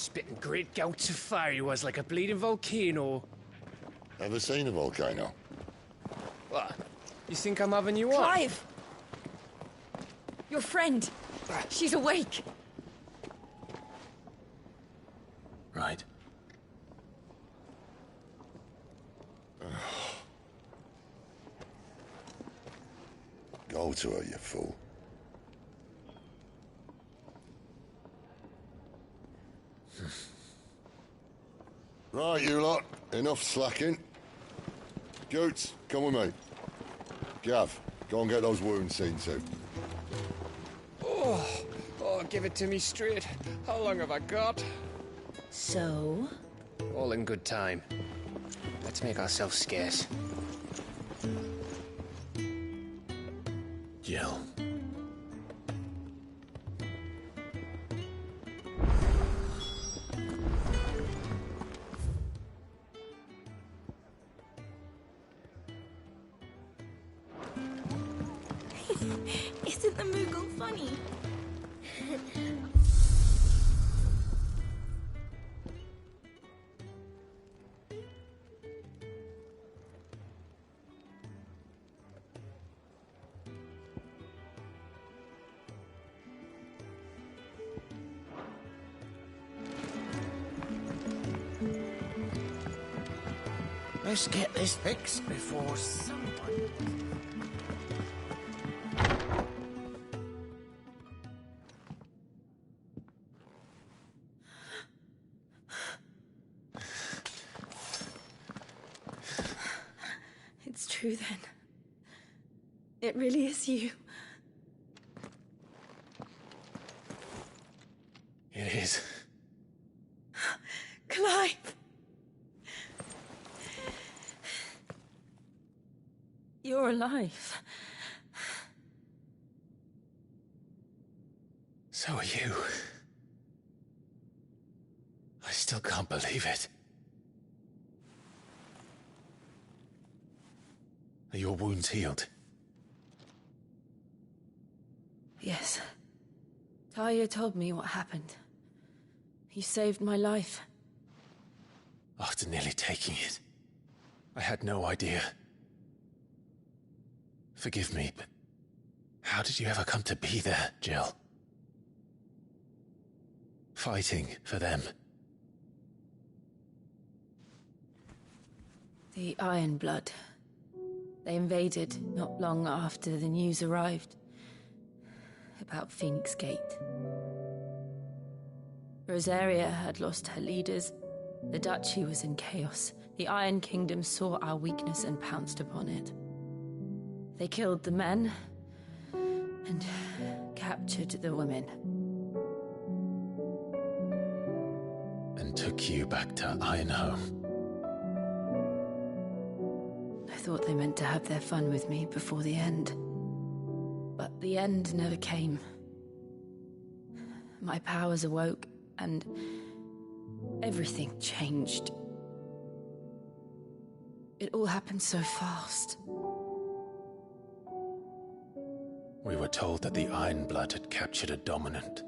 Spitting great gouts of fire he was, like a bleeding volcano. Ever seen a volcano? What? You think I'm having you on? Clive! Your friend. She's awake. Right. Go to her, you fool. Right, you lot. Enough slacking. Goots, come with me. Gav, go and get those wounds seen to. Oh, give it to me straight. How long have I got? So? All in good time. Let's make ourselves scarce. Jill. Isn't the Moogle funny? Let's get this fixed before someone... It's true then. It really is you. It is. Clive! You're alive. So are you. I still can't believe it. Are your wounds healed? Yes. Talia told me what happened. You saved my life. After nearly taking it, I had no idea. Forgive me, but how did you ever come to be there, Jill? Fighting for them. The Iron Blood. They invaded not long after the news arrived about Phoenix Gate. Rosaria had lost her leaders. The Duchy was in chaos. The Iron Kingdom saw our weakness and pounced upon it. They killed the men and captured the women. And took you back to Ironhome. I thought they meant to have their fun with me before the end. But the end never came. My powers awoke, and everything changed. It all happened so fast. We were told that the Iron Blood had captured a dominant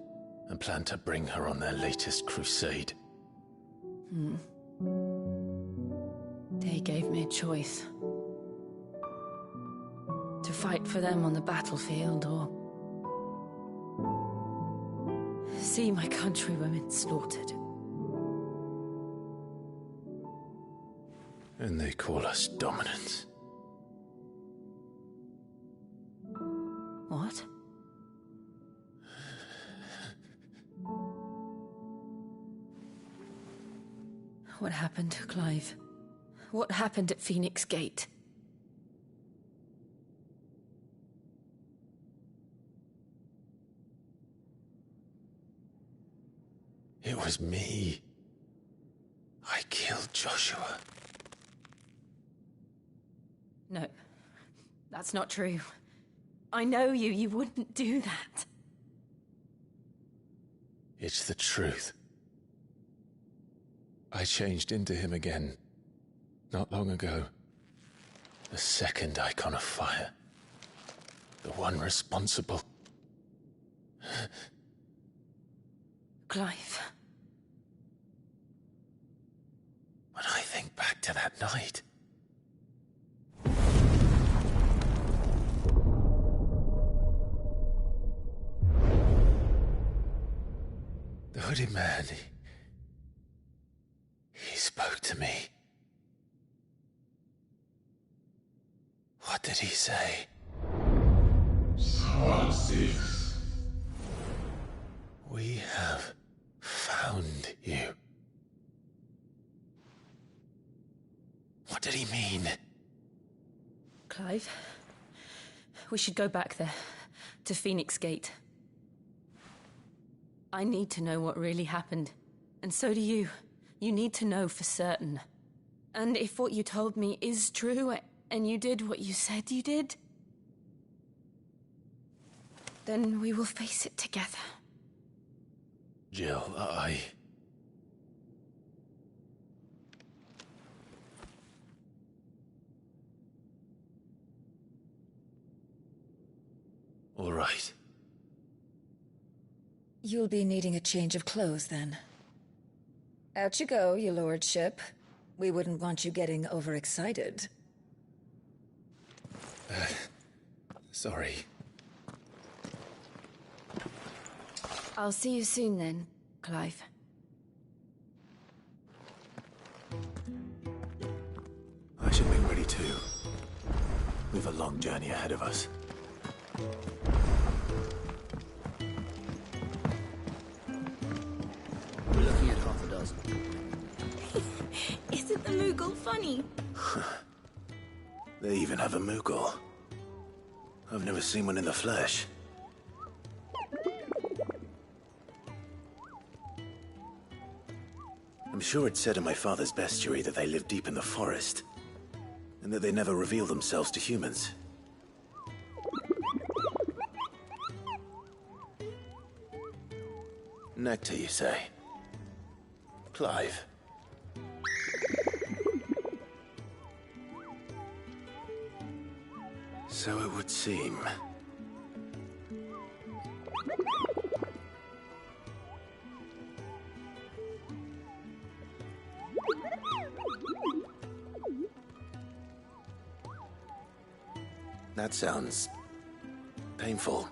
and planned to bring her on their latest crusade. They gave me a choice. To fight for them on the battlefield, or see my countrywomen slaughtered. And they call us dominants. What? What happened to Clive? What happened at Phoenix Gate? It was me. I killed Joshua. No, that's not true. I know you. You wouldn't do that. It's the truth. I changed into him again, not long ago. The second icon of fire. The one responsible. Clive. night. The hooded man, he spoke to me. What did he say? We have found you. What did he mean? Clive, we should go back there, to Phoenix Gate. I need to know what really happened. And so do you. You need to know for certain. And if what you told me is true, and you did what you said you did, then we will face it together. Jill, All right. You'll be needing a change of clothes, then. Out you go, your lordship. We wouldn't want you getting overexcited. Sorry. I'll see you soon then, Clive. I should be ready too. We've a long journey ahead of us. We're looking at half a dozen. Isn't the Moogle funny? They even have a Moogle. I've never seen one in the flesh. I'm sure it said in my father's bestiary that they live deep in the forest, and that they never reveal themselves to humans. Nectar, you say? Clive. So it would seem. That sounds painful.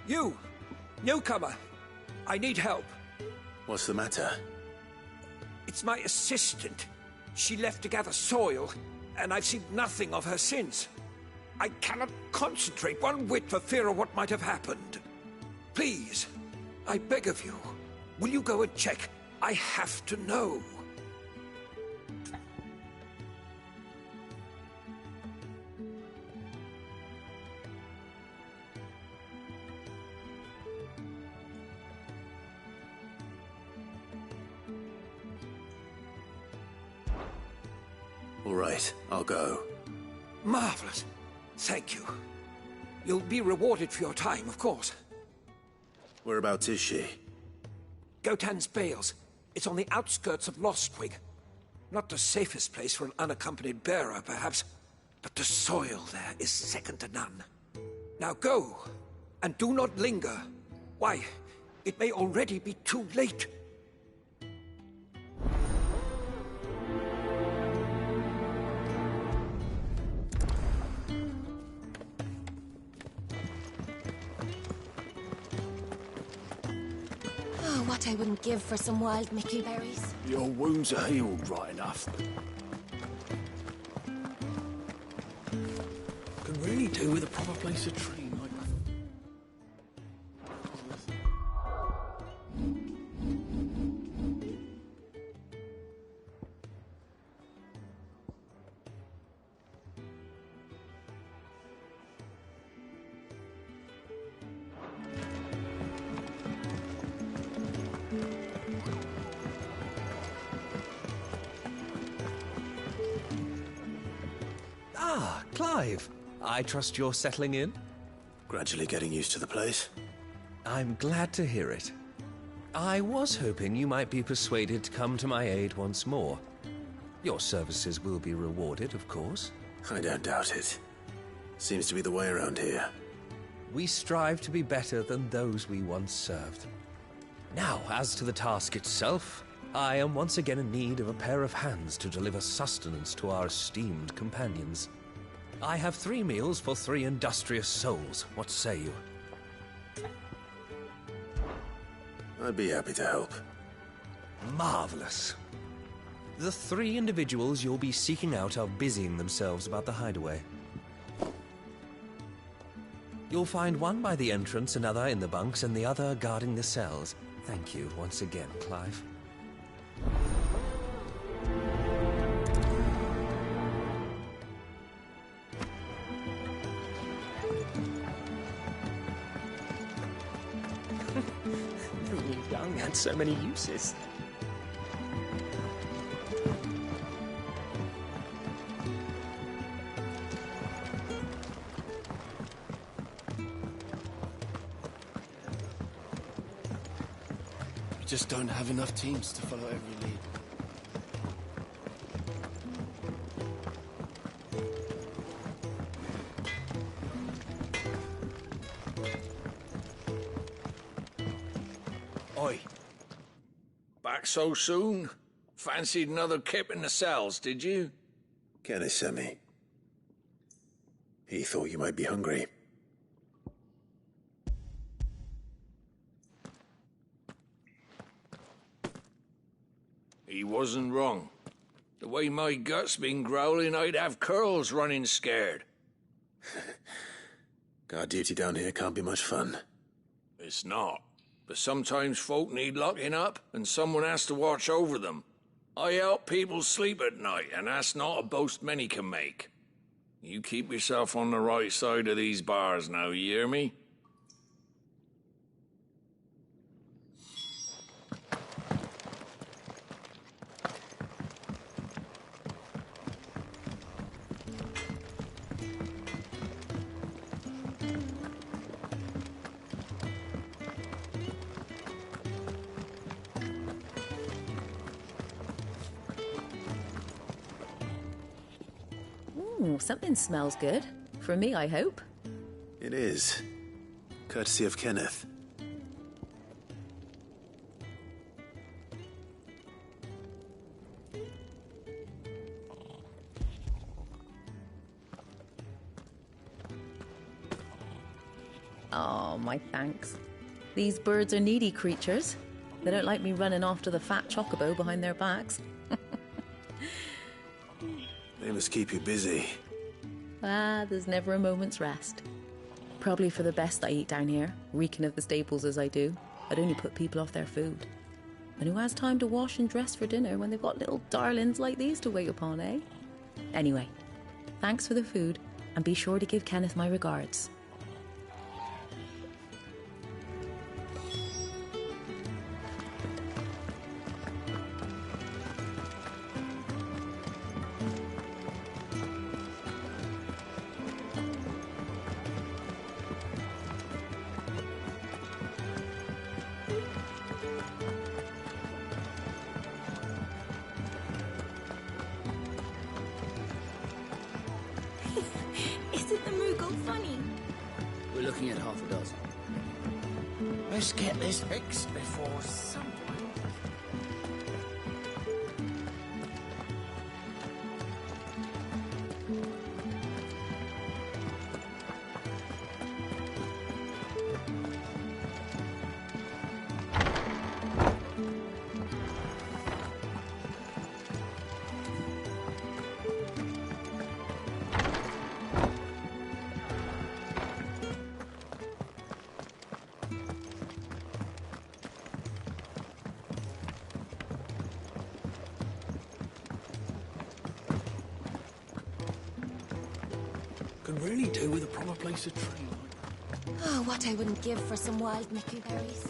You! Newcomer! I need help. What's the matter? It's my assistant. She left to gather soil, and I've seen nothing of her since. I cannot concentrate one whit for fear of what might have happened. Please, I beg of you, will you go and check? I have to know. All right, I'll go. Marvelous. Thank you. You'll be rewarded for your time, of course. Whereabouts is she? Gotan's Bales. It's on the outskirts of Lostwing. Not the safest place for an unaccompanied bearer, perhaps, but the soil there is second to none. Now go, and do not linger. Why, it may already be too late. Oh, what I wouldn't give for some wild mickleberries. Your wounds are healed right enough. Can really do with a proper place to train like that. Ah, Clive. I trust you're settling in? Gradually getting used to the place. I'm glad to hear it. I was hoping you might be persuaded to come to my aid once more. Your services will be rewarded, of course. I don't doubt it. Seems to be the way around here. We strive to be better than those we once served. Now, as to the task itself, I am once again in need of a pair of hands to deliver sustenance to our esteemed companions. I have 3 meals for 3 industrious souls. What say you? I'd be happy to help. Marvelous. The 3 individuals you'll be seeking out are busying themselves about the hideaway. You'll find one by the entrance, another in the bunks, and the other guarding the cells. Thank you once again, Clive. Who knew dung had so many uses? We just don't have enough teams to follow every lead. Oi. Back so soon? Fancied another kip in the cells, did you? Kenneth sent me. He thought you might be hungry. He wasn't wrong. The way my gut's been growling, I'd have curls running scared. Guard duty down here can't be much fun. It's not. But sometimes folk need locking up, and someone has to watch over them. I help people sleep at night, and that's not a boast many can make. You keep yourself on the right side of these bars now, you hear me? Ooh, something smells good. For me, I hope. It is. Courtesy of Kenneth. Oh, my thanks. These birds are needy creatures. They don't like me running after the fat chocobo behind their backs. They must keep you busy. Ah, there's never a moment's rest. Probably for the best I eat down here, reeking of the staples as I do. I'd only put people off their food. And who has time to wash and dress for dinner when they've got little darlings like these to wait upon, eh? Anyway, thanks for the food, and be sure to give Kenneth my regards. Isn't the Moogle funny? We're looking at half a dozen. Let's get this fixed before someone... Can really do with a proper place to train. Oh, what I wouldn't give for some wild Mickle berries.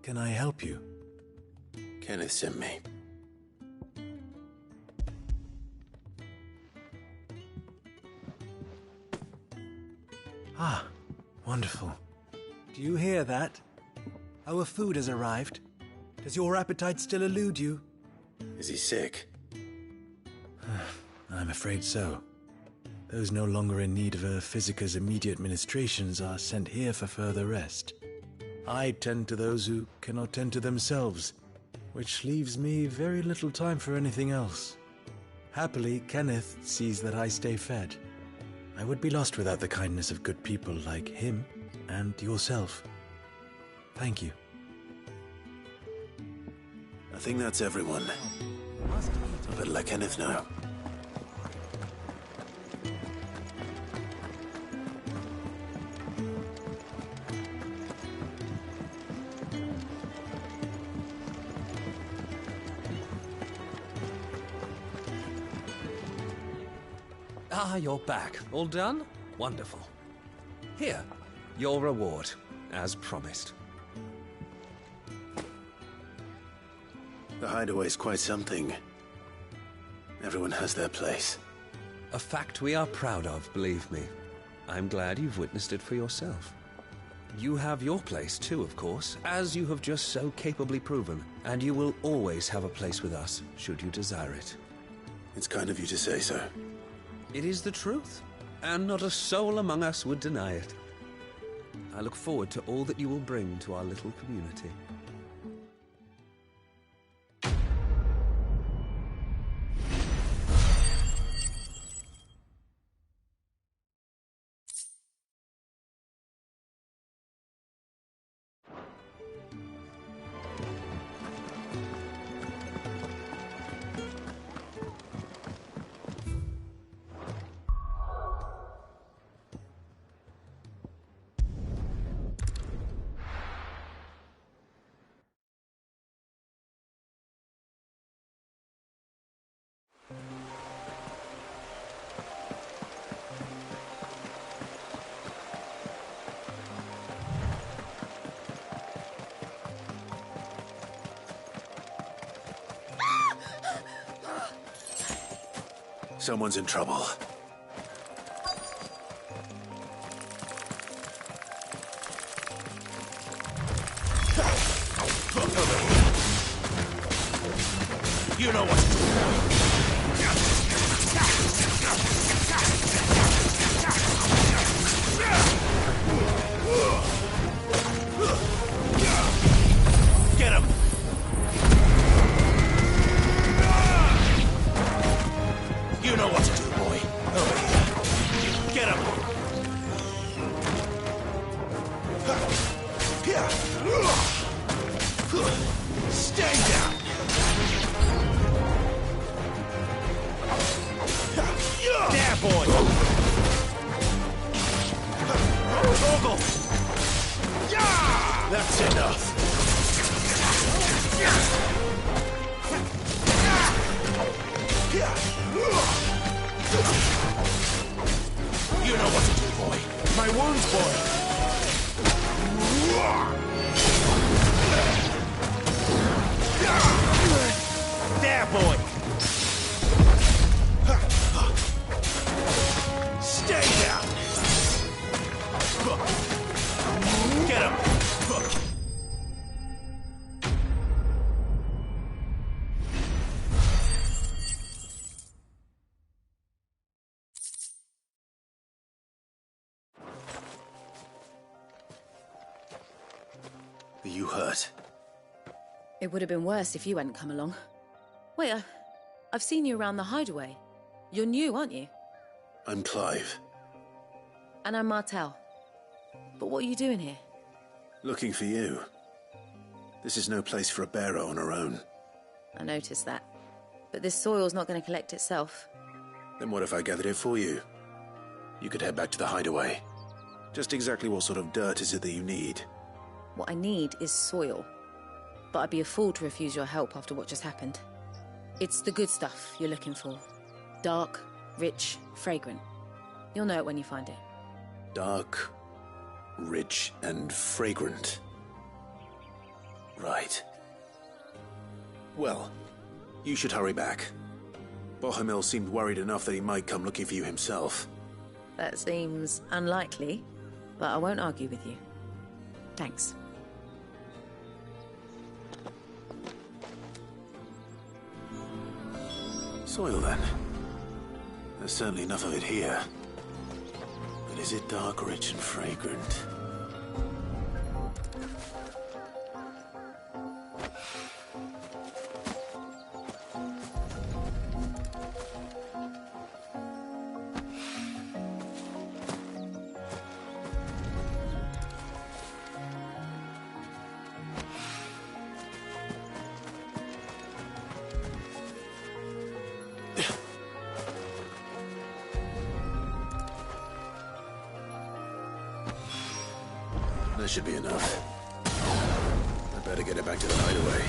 Can I help you? Kenneth sent me. Ah, wonderful. Do you hear that? Our food has arrived. Does your appetite still elude you? Is he sick? I'm afraid so. Those no longer in need of a Physica's immediate ministrations are sent here for further rest. I tend to those who cannot tend to themselves, which leaves me very little time for anything else. Happily, Kenneth sees that I stay fed. I would be lost without the kindness of good people like him and yourself. Thank you. I think that's everyone. I better let Kenneth know. Ah, you're back. All done? Wonderful. Here, your reward, as promised. The hideaway's quite something. Everyone has their place. A fact we are proud of, believe me. I'm glad you've witnessed it for yourself. You have your place too, of course, as you have just so capably proven, and you will always have a place with us, should you desire it. It's kind of you to say so. It is the truth, and not a soul among us would deny it. I look forward to all that you will bring to our little community. Someone's in trouble. You know what to do. Get him! You know what to do, boy. Over here. Get him! Stay down! There, boy! Ogre! That's enough! You know what to do, boy. My wounds, boy. There, boy. Stay down. Get him. Are you hurt? It would have been worse if you hadn't come along. Wait, I've seen you around the hideaway. You're new, aren't you? I'm Clive. And I'm Martel. But what are you doing here? Looking for you. This is no place for a bearer on her own. I noticed that. But this soil's not going to collect itself. Then what if I gathered it for you? You could head back to the hideaway. Just exactly what sort of dirt is it that you need? What I need is soil. But I'd be a fool to refuse your help after what just happened. It's the good stuff you're looking for. Dark, rich, fragrant. You'll know it when you find it. Dark, rich, and fragrant. Right. Well, you should hurry back. Bohemil seemed worried enough that he might come looking for you himself. That seems unlikely. but I won't argue with you. Thanks. Soil, then. There's certainly enough of it here. But is it dark, rich, and fragrant? That should be enough. I better get it back to the hideaway.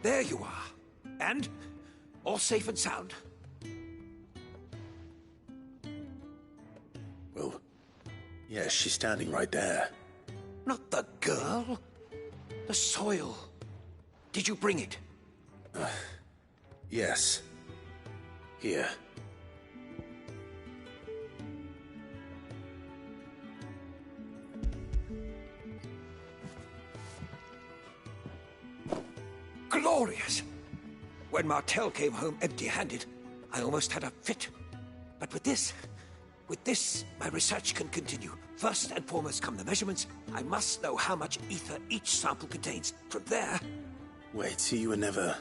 There you are. And? All safe and sound? Well, yes, she's standing right there. Not the girl. The soil. Did you bring it? Yes. Here. Glorious! When Martel came home empty-handed, I almost had a fit. But with this, my research can continue. First and foremost come the measurements. I must know how much ether each sample contains. From there... Wait, so you were never...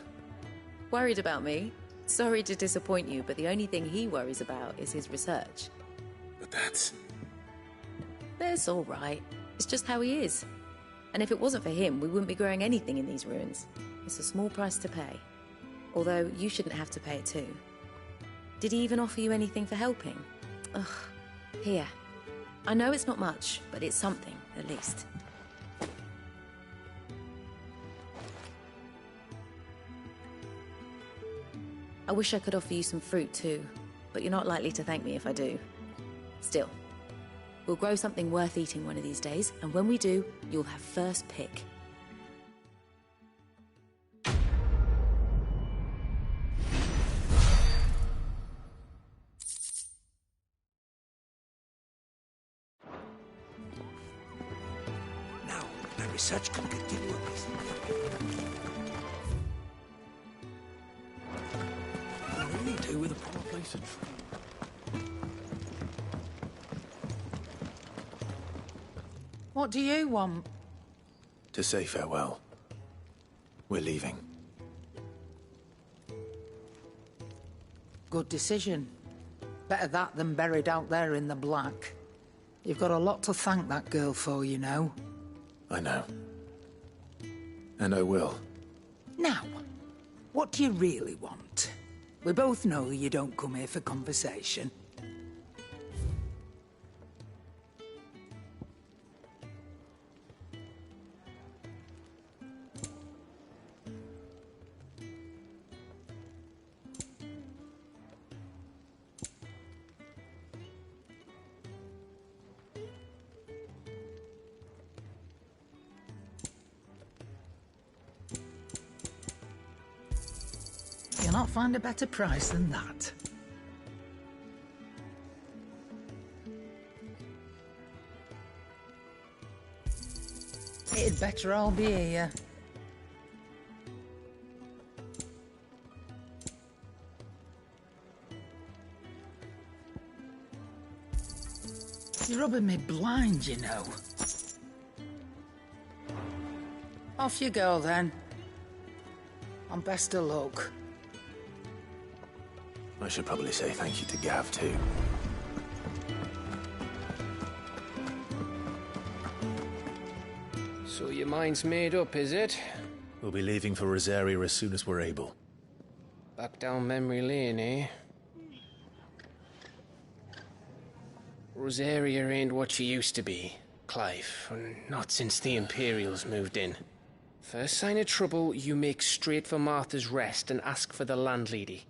Worried about me? Sorry to disappoint you, but the only thing he worries about is his research. But that's... That's all right. It's just how he is. And if it wasn't for him, we wouldn't be growing anything in these ruins. It's a small price to pay. Although, you shouldn't have to pay it too. Did he even offer you anything for helping? Ugh. Here. I know it's not much, but it's something, at least. I wish I could offer you some fruit too, but you're not likely to thank me if I do. Still, we'll grow something worth eating one of these days, and when we do, you'll have first pick. Now, my research can continue apace. Really do with a proper place to train. What do you want? To say farewell. We're leaving. Good decision. Better that than buried out there in the black. You've got a lot to thank that girl for, you know. I know. And I will. Now, what do you really want? We both know you don't come here for conversation. You'll not find a better price than that. It'd better all be here. You're rubbing me blind, you know. Off you go, then. And best of luck. I should probably say thank you to Gav, too. So your mind's made up, is it? We'll be leaving for Rosaria as soon as we're able. Back down memory lane, eh? Rosaria ain't what she used to be, Clive. Not since the Imperials moved in. First sign of trouble, you make straight for Martha's Rest and ask for the landlady.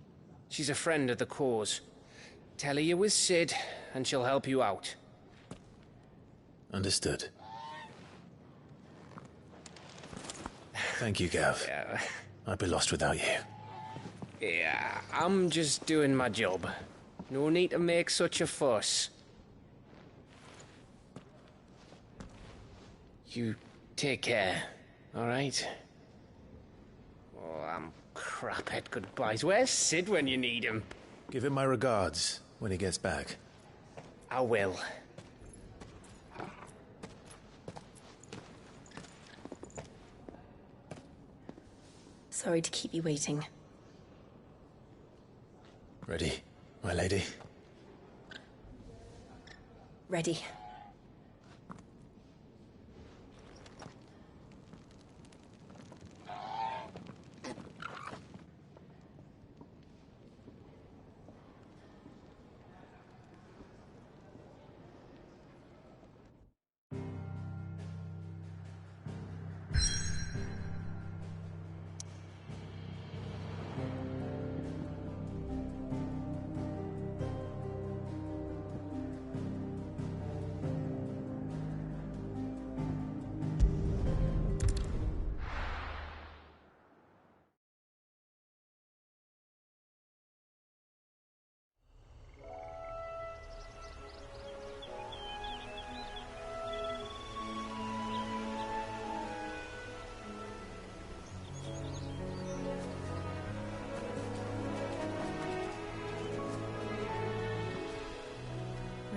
She's a friend of the cause. Tell her you was Sid, and she'll help you out. Understood. Thank you, Gav. Yeah. I'd be lost without you. Yeah, I'm just doing my job. No need to make such a fuss. You take care, all right? Oh, I'm crap at goodbyes. Where's Sid when you need him? Give him my regards when he gets back. I will. Sorry to keep you waiting. Ready, my lady? Ready.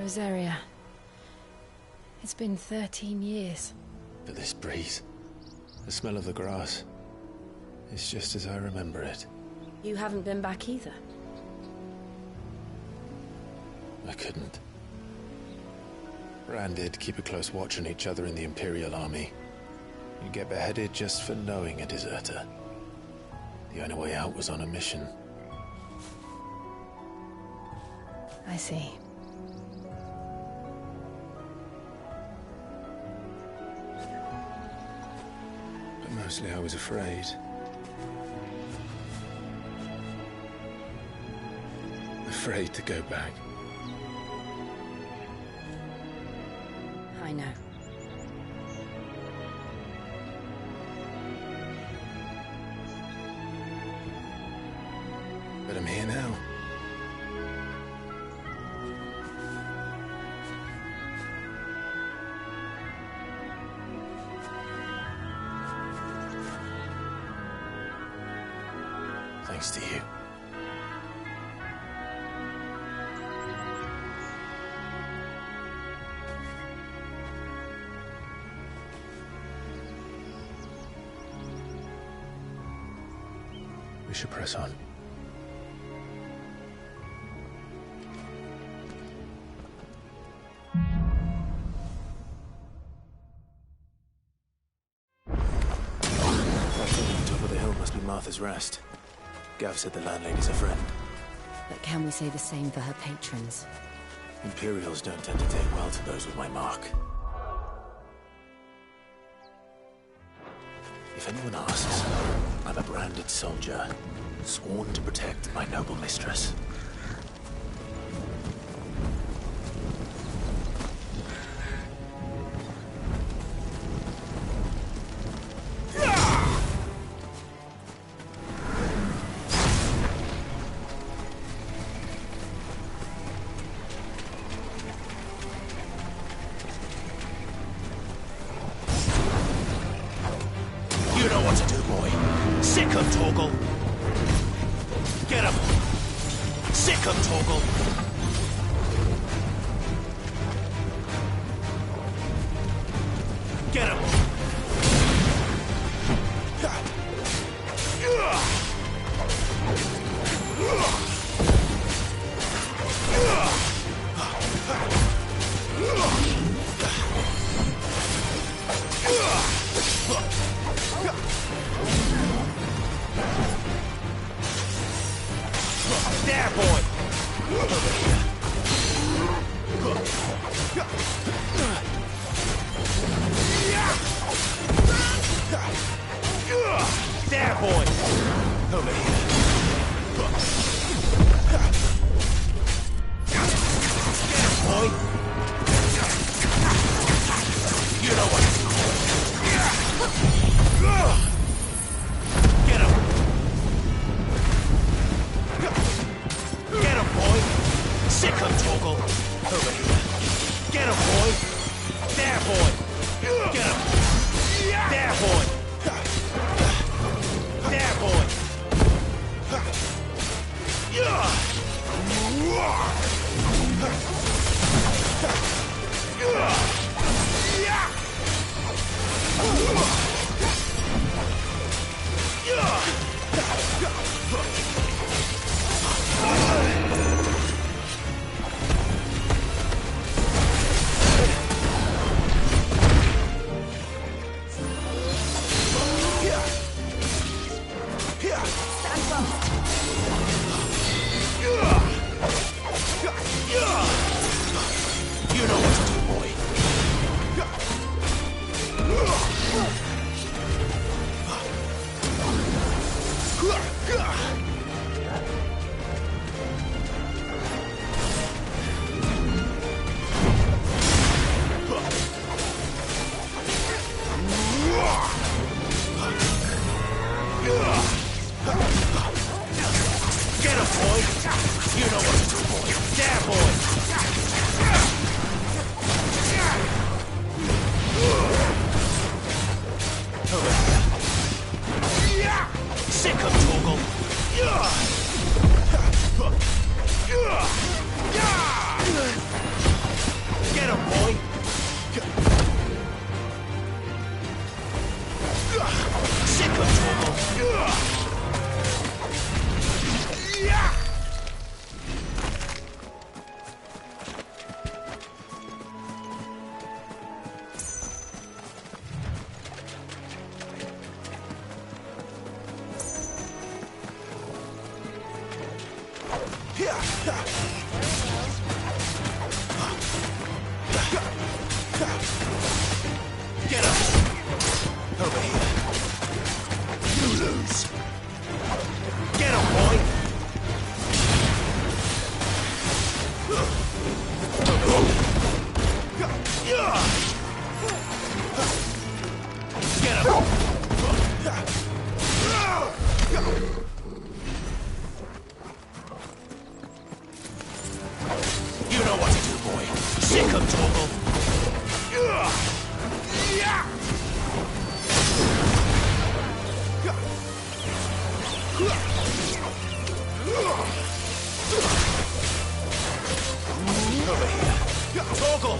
Rosaria. It's been 13 years. But this breeze, the smell of the grass, it's just as I remember it. You haven't been back either. I couldn't. Rand did keep a close watch on each other in the Imperial Army. You get beheaded just for knowing a deserter. The only way out was on a mission. I see. But mostly I was afraid. Afraid to go back. I know. But I'm here now. Thanks to you. We should press on. That thing on top of the hill must be Martha's Rest. Gav said the landlady's a friend. But can we say the same for her patrons? Imperials don't tend to take well to those with my mark. If anyone asks, I'm a branded soldier, sworn to protect my noble mistress. You know what to do, boy. Sick him, Torgal. Get him. Sick him, Torgal. Get him. There, boy! There, boy! Over here. Get him, boy! You know what? Get him! Get him, boy! Sick him, Torgal! Over here. Get him, boy! There, boy! Get him! There, boy! There, boy! Get up! Over here. You lose. Get him, boy! Get him! You know what to do, boy. Cinco, Torgal. Over here. Torgal!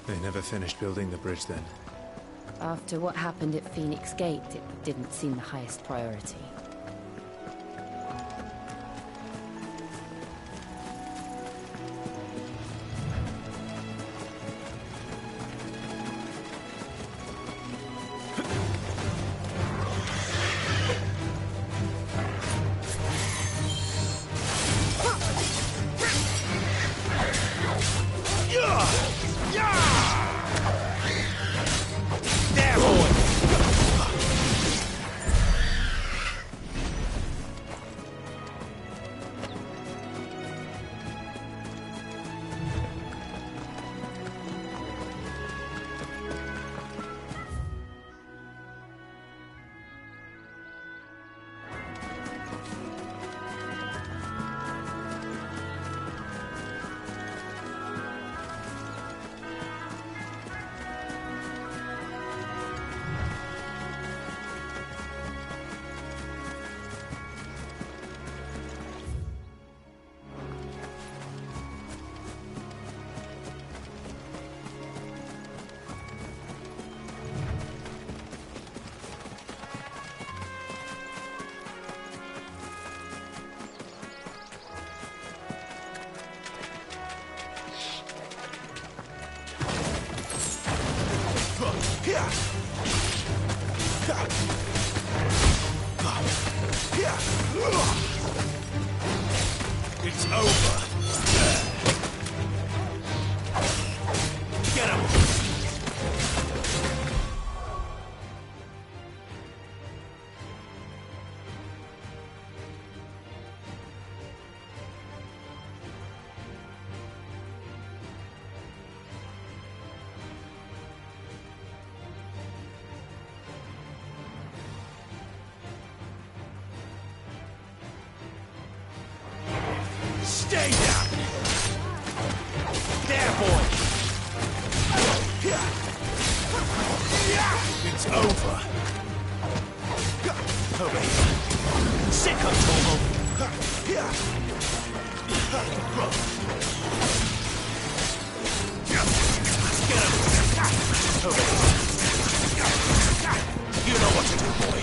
They never finished building the bridge then. After what happened at Phoenix Gate, it didn't seem the highest priority. It's over. Get him. Stay down! There, boy! It's over! Over here! Cinco, Torgal! Get him! Over here! You know what to do, boy!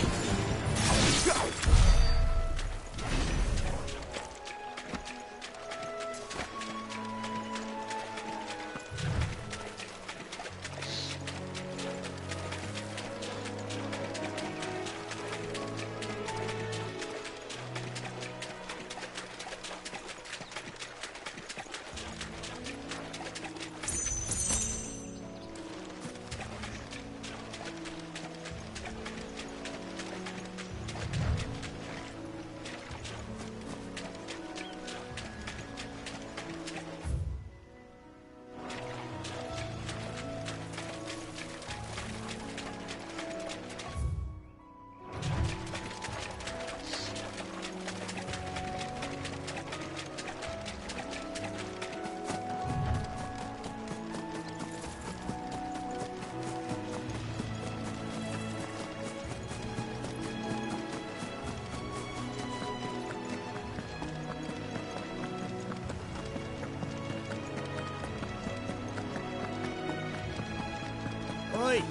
Oi!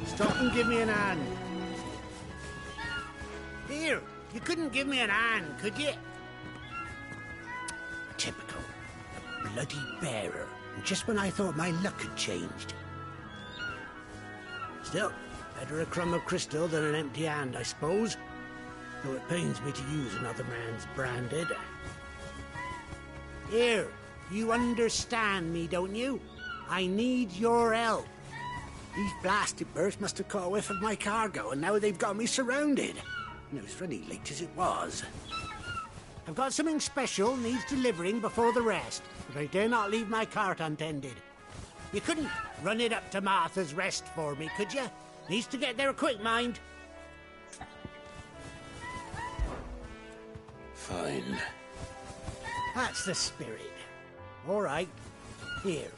Stop and give me an hand. Here, you couldn't give me an hand, could you? Typical. A bloody bearer. Just when I thought my luck had changed. Still, better a crumb of crystal than an empty hand, I suppose. Though it pains me to use another man's branded. Here, you understand me, don't you? I need your help. These blasted birds must have caught a whiff of my cargo, and now they've got me surrounded. And it was running late as it was. I've got something special needs delivering before the rest, but I dare not leave my cart untended. You couldn't run it up to Martha's Rest for me, could you? Needs to get there quick, mind. Fine. That's the spirit. All right. Here.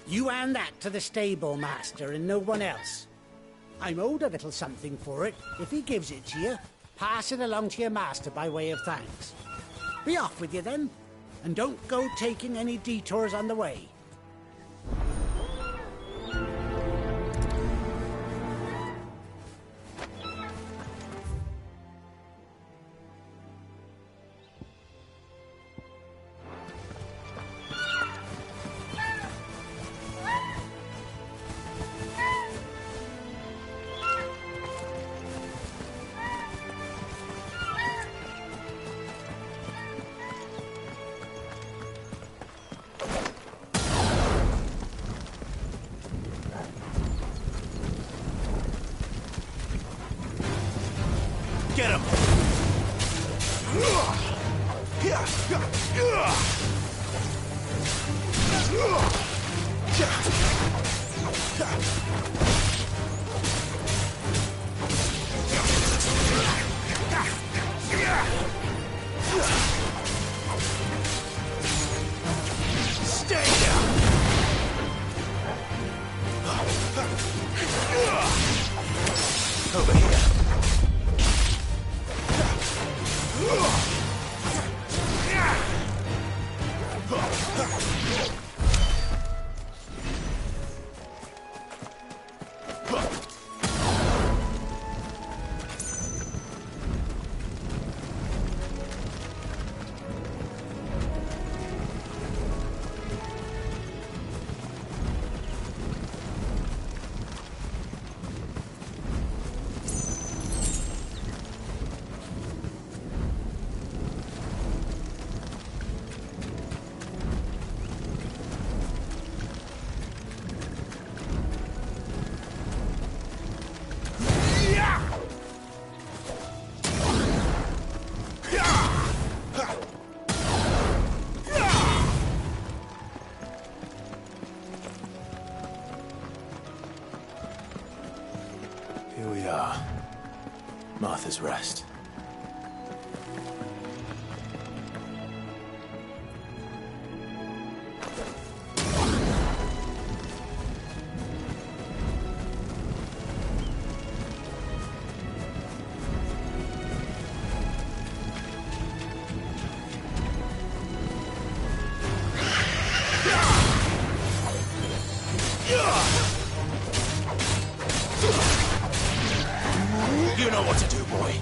You hand that to the stable master and no one else. I'm owed a little something for it. If he gives it to you, pass it along to your master by way of thanks. Be off with you then, and don't go taking any detours on the way. Get him! Stay down! Over here. Here we are. Martha's Rest. You know what to do, boy.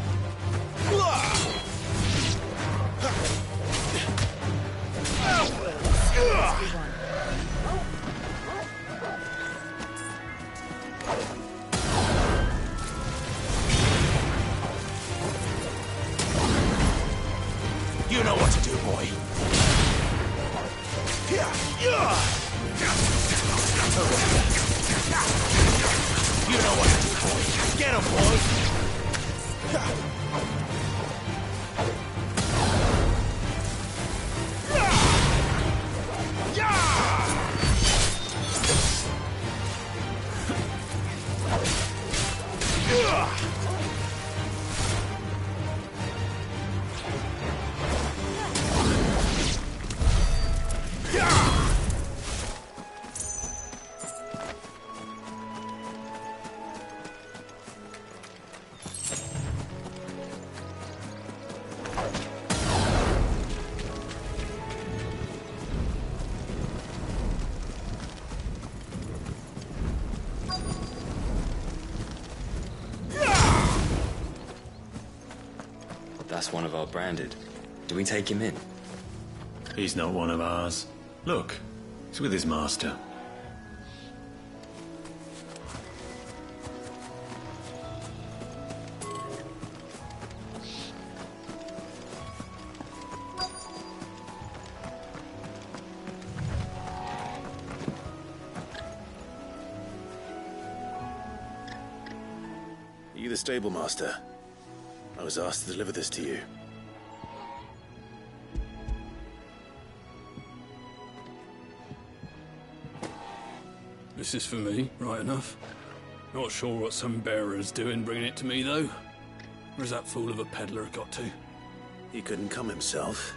You know what to do, boy. You know what to do, boy. Get him, boy. That's one of our branded. Do we take him in? He's not one of ours. Look, he's with his master. Are you the stable master? I was asked to deliver this to you. This is for me, right enough. Not sure what some bearer's doing bringing it to me, though. Where's that fool of a peddler got to? He couldn't come himself.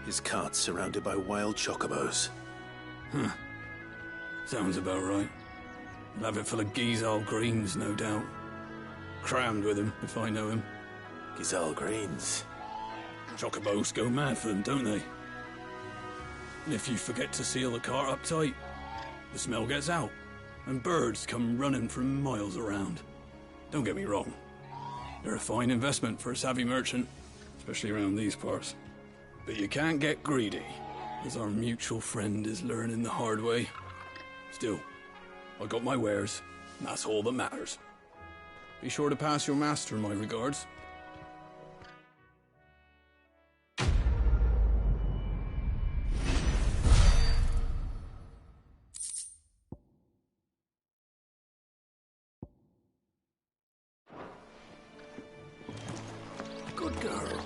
His cart's surrounded by wild chocobos. Huh. Sounds about right. He'll have it full of Gizal greens, no doubt. Crammed with him, if I know him. Gizal greens? Chocobos go mad for them, don't they? And if you forget to seal the cart up tight, the smell gets out, and birds come running from miles around. Don't get me wrong. They're a fine investment for a savvy merchant, especially around these parts. But you can't get greedy, as our mutual friend is learning the hard way. Still, I got my wares, and that's all that matters. Be sure to pass your master my regards. Good girl.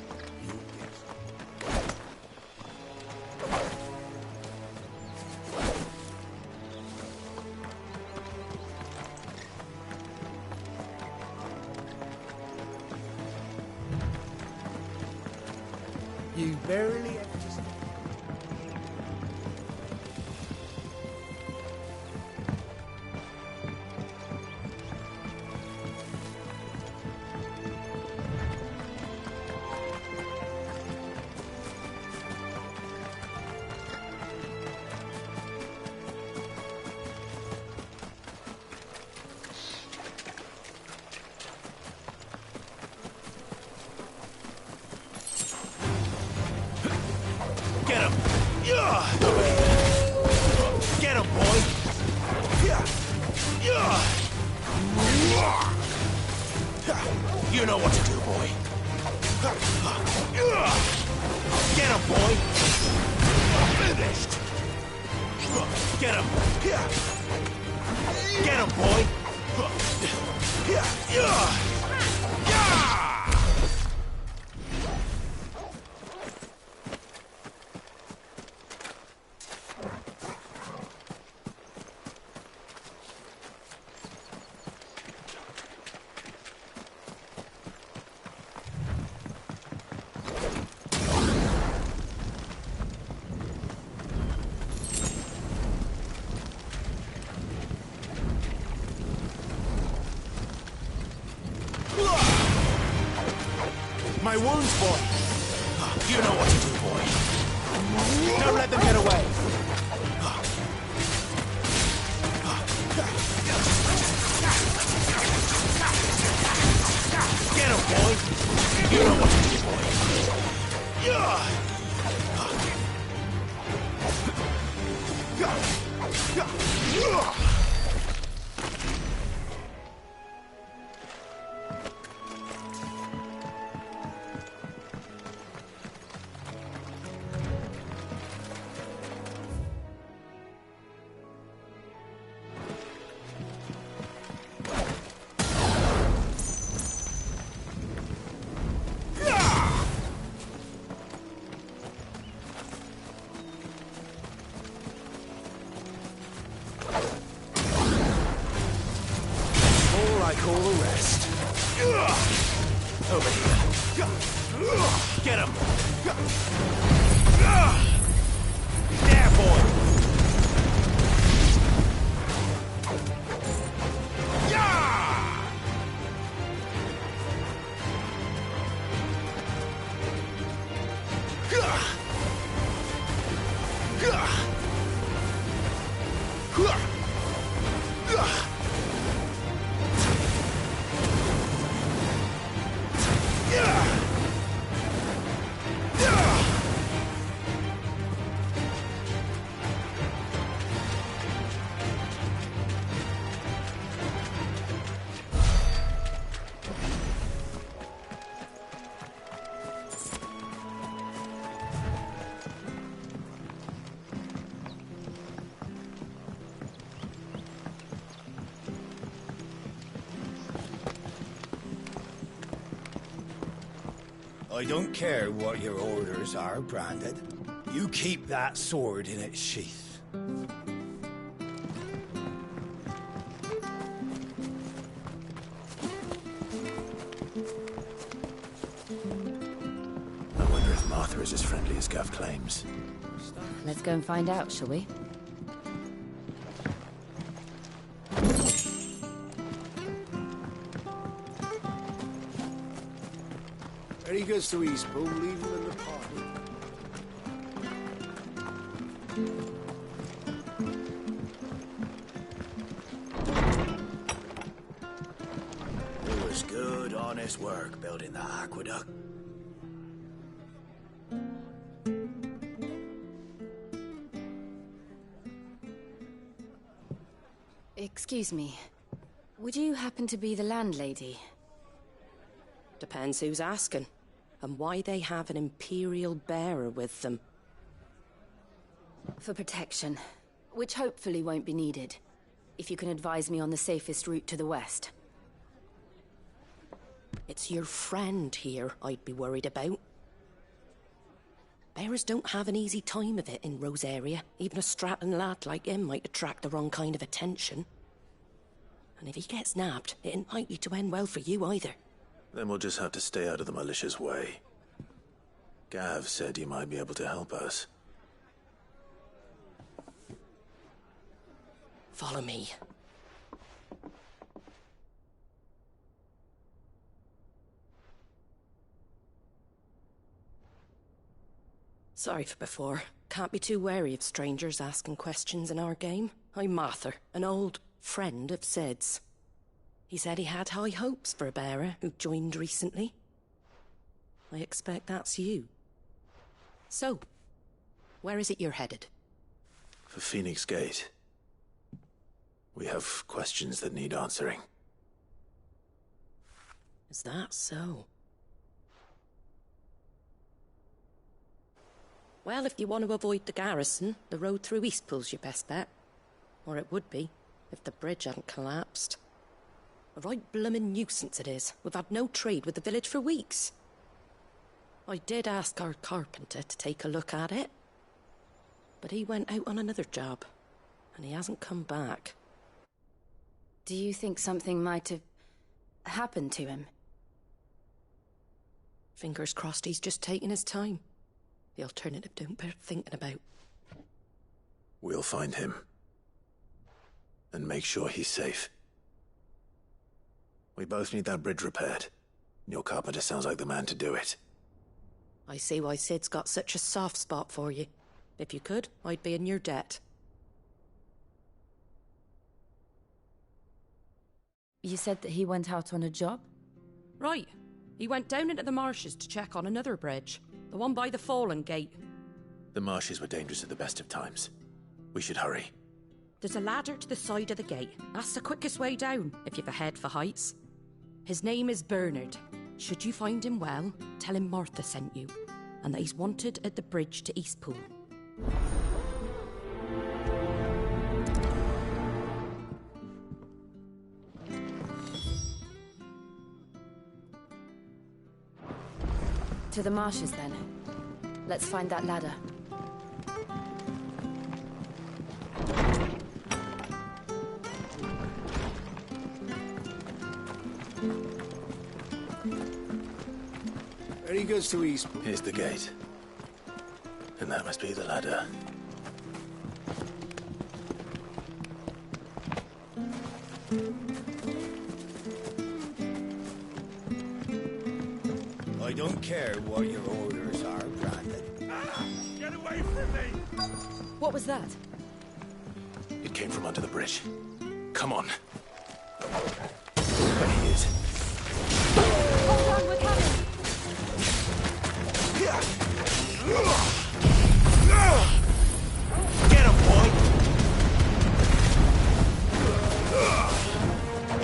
You barely have to... Get him! Get him, boy! You know what to do, boy. Get him, boy! Finished! Get him! Get him, boy! My wounds, boy. You know what to do, boy. Don't let them get away. Get him, boy. You know what to do, boy. I call the rest. Over here. Get him. There, boy. I don't care what your orders are, Branded. You keep that sword in its sheath. I wonder if Martha is as friendly as Gav claims. Let's go and find out, shall we? Very good to Eastpool, leave him in the party. It was good, honest work building that aqueduct. Excuse me. Would you happen to be the landlady? Depends who's asking, and why they have an Imperial bearer with them. For protection, which hopefully won't be needed. If you can advise me on the safest route to the west. It's your friend here I'd be worried about. Bearers don't have an easy time of it in Rosaria. Even a Stratton lad like him might attract the wrong kind of attention. And if he gets nabbed, it ain't likely to end well for you either. Then we'll just have to stay out of the malicious way. Gav said he might be able to help us. Follow me. Sorry for before. Can't be too wary of strangers asking questions in our game. I'm Martha, an old friend of Sid's. He said he had high hopes for a bearer who joined recently. I expect that's you. So, where is it you're headed? For Phoenix Gate. We have questions that need answering. Is that so? Well, if you want to avoid the garrison, the road through Eastpool's your best bet. Or it would be, if the bridge hadn't collapsed. A right bloomin' nuisance it is. We've had no trade with the village for weeks. I did ask our carpenter to take a look at it. But he went out on another job, and he hasn't come back. Do you think something might have happened to him? Fingers crossed he's just taking his time. The alternative don't bear thinking about. We'll find him. And make sure he's safe. We both need that bridge repaired. Your carpenter sounds like the man to do it. I see why Sid's got such a soft spot for you. If you could, I'd be in your debt. You said that he went out on a job? Right. He went down into the marshes to check on another bridge. The one by the Fallen Gate. The marshes were dangerous at the best of times. We should hurry. There's a ladder to the side of the gate. That's the quickest way down, if you've a head for heights. His name is Bernard. Should you find him well, tell him Martha sent you, and that he's wanted at the bridge to Eastpool. To the marshes, then. Let's find that ladder. Very good to Eastpool. Here's the gate. And that must be the ladder. I don't care what your orders are, Brandon. Get away from me! What was that? It came from under the bridge. Come on. There he is. Hold on, we're coming! Get him, boy!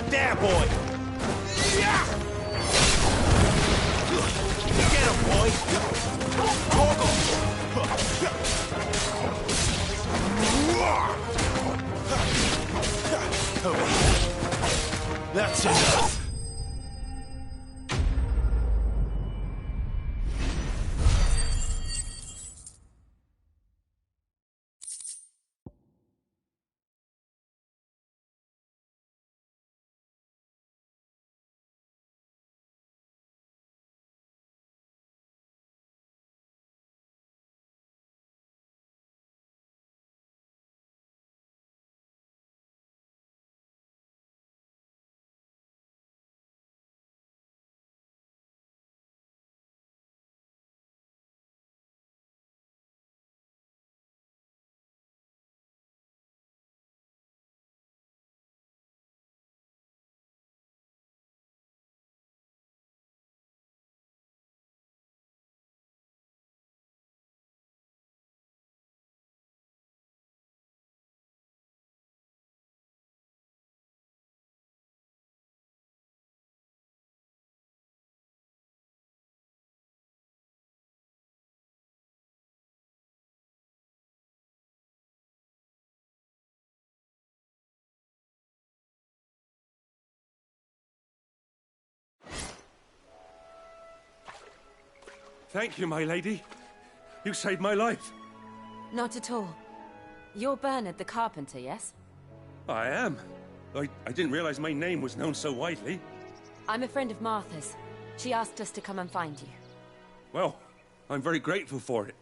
There, boy! Get him, boy! That's enough. Thank you, my lady. You saved my life. Not at all. You're Bernard the carpenter, yes? I am. I didn't realize my name was known so widely. I'm a friend of Martha's. She asked us to come and find you. Well, I'm very grateful for it.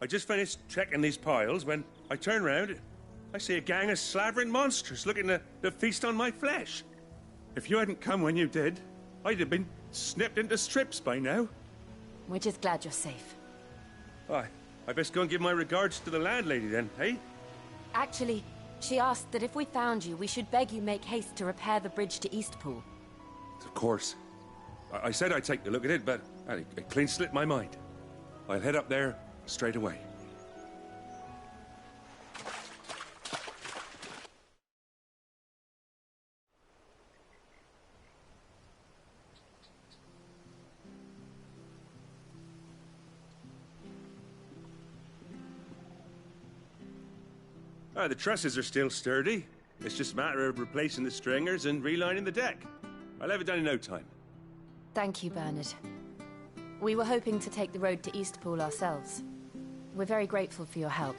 I just finished checking these piles when I turn round. I see a gang of slavering monsters looking to feast on my flesh. If you hadn't come when you did, I'd have been snipped into strips by now. We're just glad you're safe. I best go and give my regards to the landlady then, eh? Actually, she asked that if we found you, we should beg you make haste to repair the bridge to Eastpool. Of course. I said I'd take a look at it, but it clean slipped my mind. I'll head up there straight away. The trusses are still sturdy. It's just a matter of replacing the stringers and relining the deck. I'll have it done in no time. Thank you, Bernard. We were hoping to take the road to Eastpool ourselves. We're very grateful for your help.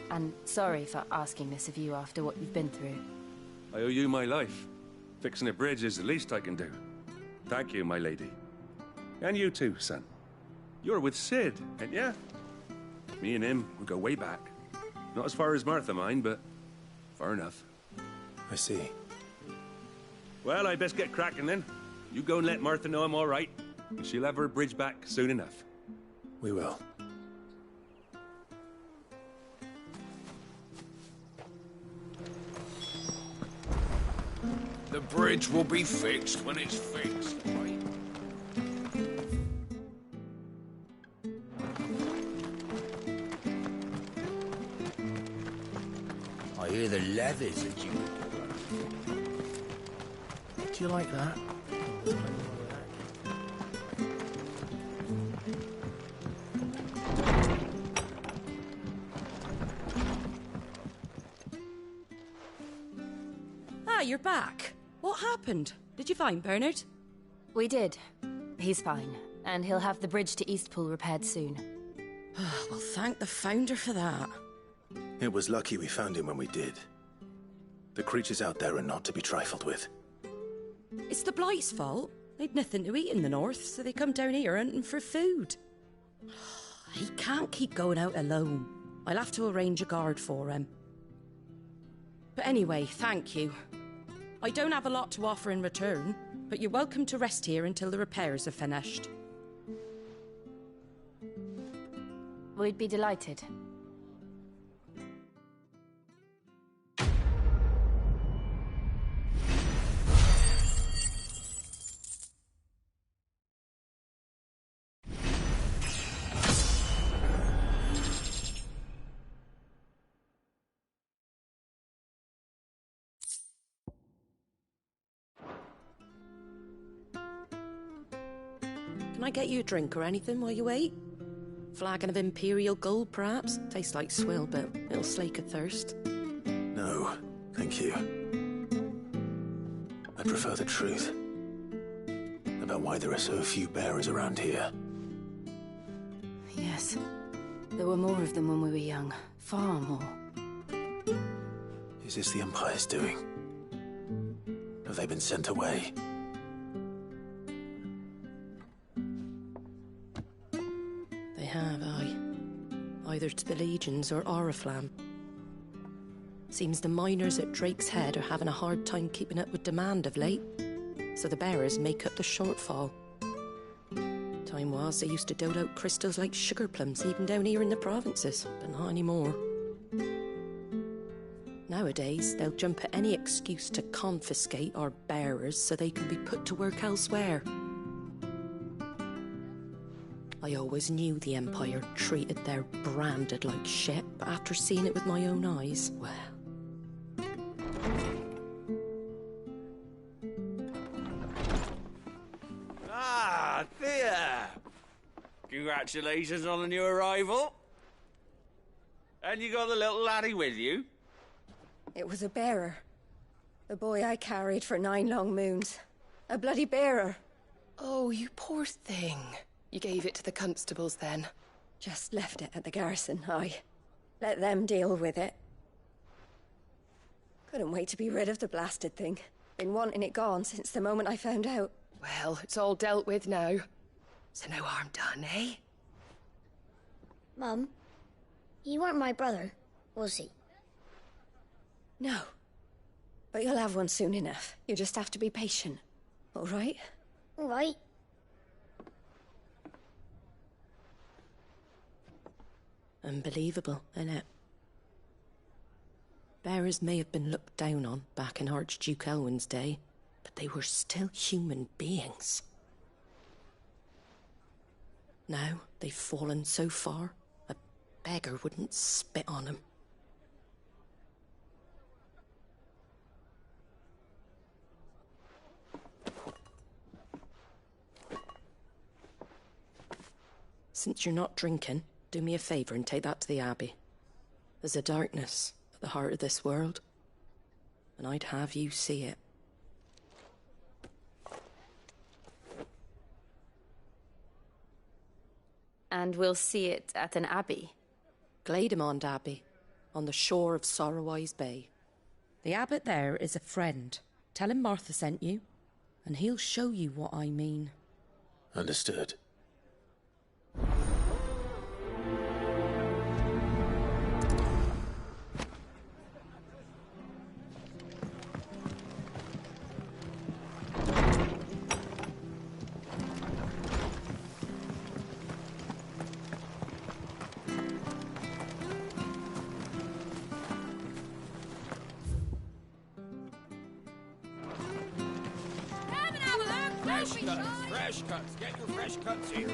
And sorry for asking this of you after what you've been through. I owe you my life. Fixing a bridge is the least I can do. Thank you, my lady. And you too, son. You're with Sid, ain't ya? Me and him, we go way back. Not as far as Martha, mind, but far enough. I see. Well, I best get cracking then. You go and let Martha know I'm all right, and she'll have her bridge back soon enough. We will. The bridge will be fixed when it's fixed, right? I hear the leathers are due. Do you like that? Ah, you're back. What happened? Did you find Bernard? We did. He's fine, and he'll have the bridge to Eastpool repaired soon. Well, thank the Founder for that. It was lucky we found him when we did. The creatures out there are not to be trifled with. It's the Blight's fault. They'd nothing to eat in the north, so they come down here hunting for food. He can't keep going out alone. I'll have to arrange a guard for him. But anyway, thank you. I don't have a lot to offer in return, but you're welcome to rest here until the repairs are finished. We'd be delighted. Can I get you a drink or anything while you wait? Flagon of Imperial Gold, perhaps? Tastes like swill, but it'll slake a thirst. No, thank you. I prefer the truth. About why there are so few bearers around here. Yes. There were more of them when we were young. Far more. Is this the Empire's doing? Have they been sent away? They have, aye. Either to the Legions or Oriflamme. Seems the miners at Drake's Head are having a hard time keeping up with demand of late, so the bearers make up the shortfall. Time was they used to dole out crystals like sugar plums even down here in the provinces, but not anymore. Nowadays, they'll jump at any excuse to confiscate our bearers so they can be put to work elsewhere. I always knew the Empire treated their branded like shit, but after seeing it with my own eyes, well... Ah, Thea! Congratulations on the new arrival. And you got the little laddie with you? It was a bearer. The boy I carried for 9 long moons. A bloody bearer. Oh, you poor thing. You gave it to the constables then? Just left it at the garrison, aye. Let them deal with it. Couldn't wait to be rid of the blasted thing. Been wanting it gone since the moment I found out. Well, it's all dealt with now. So no harm done, eh? Mum, he weren't my brother, was he? No. But you'll have one soon enough. You just have to be patient. All right? All right. Unbelievable, innit? Bearers may have been looked down on back in Archduke Elwin's day, but they were still human beings. Now they've fallen so far, a beggar wouldn't spit on them. Since you're not drinking, do me a favour and take that to the Abbey. There's a darkness at the heart of this world, and I'd have you see it. And we'll see it at an abbey? Glademond Abbey, on the shore of Sorrowise Bay. The abbot there is a friend. Tell him Martha sent you, and he'll show you what I mean. Understood. Fresh cuts. Get your fresh cuts here.